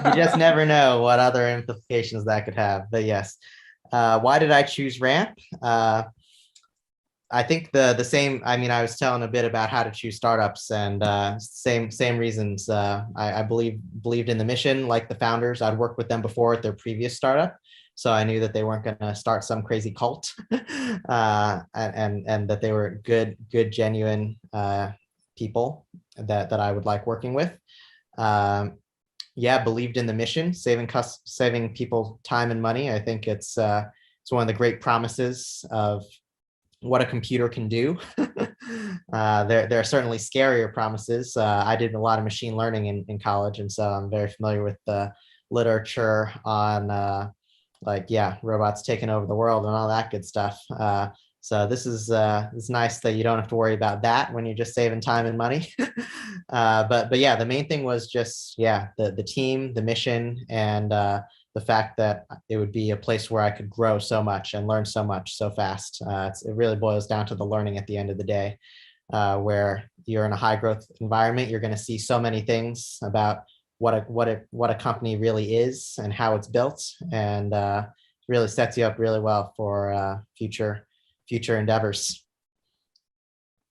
You just never know what other implications that could have. But yes, why did I choose Ramp? I think the same. I mean, I was telling a bit about how to choose startups, and same reasons. I believed in the mission, like the founders. I'd worked with them before at their previous startup, so I knew that they weren't going to start some crazy cult, and that they were good, genuine people that I would like working with. Yeah, believed in the mission, saving people time and money. I think it's one of the great promises of what a computer can do. There are certainly scarier promises. I did a lot of machine learning in college, and so I'm very familiar with the literature on robots taking over the world and all that good stuff. So this is it's nice that you don't have to worry about that when you're just saving time and money. But yeah, the main thing was just the team, the mission, and the fact that it would be a place where I could grow so much and learn so much so fast. It really boils down to the learning at the end of the day, where you're in a high growth environment. You're going to see so many things about what a company really is and how it's built, and really sets you up really well for future endeavors.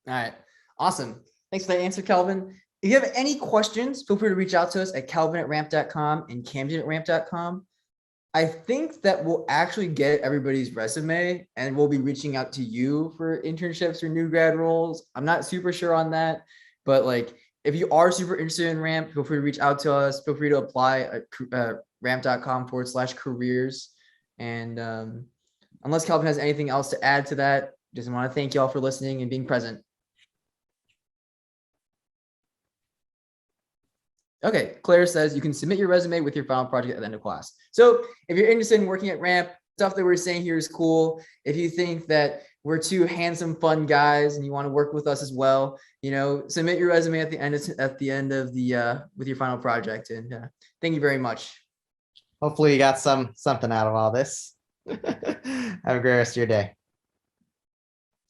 All right. Awesome. Thanks for that answer, Kelvin. If you have any questions, feel free to reach out to us at kelvin@ramp.com and camden@ramp.com. I think that we'll actually get everybody's resume and we'll be reaching out to you for internships or new grad roles. I'm not super sure on that, but like if you are super interested in Ramp, feel free to reach out to us. Feel free to apply at ramp.com/careers. And unless Kelvin has anything else to add to that, just want to thank you all for listening and being present. Okay, Claire says you can submit your resume with your final project at the end of class. So if you're interested in working at Ramp, stuff that we're saying here is cool. If you think that we're two handsome, fun guys and you want to work with us as well, submit your resume at the end of the with your final project. And thank you very much. Hopefully you got something out of all this. Have a great rest of your day.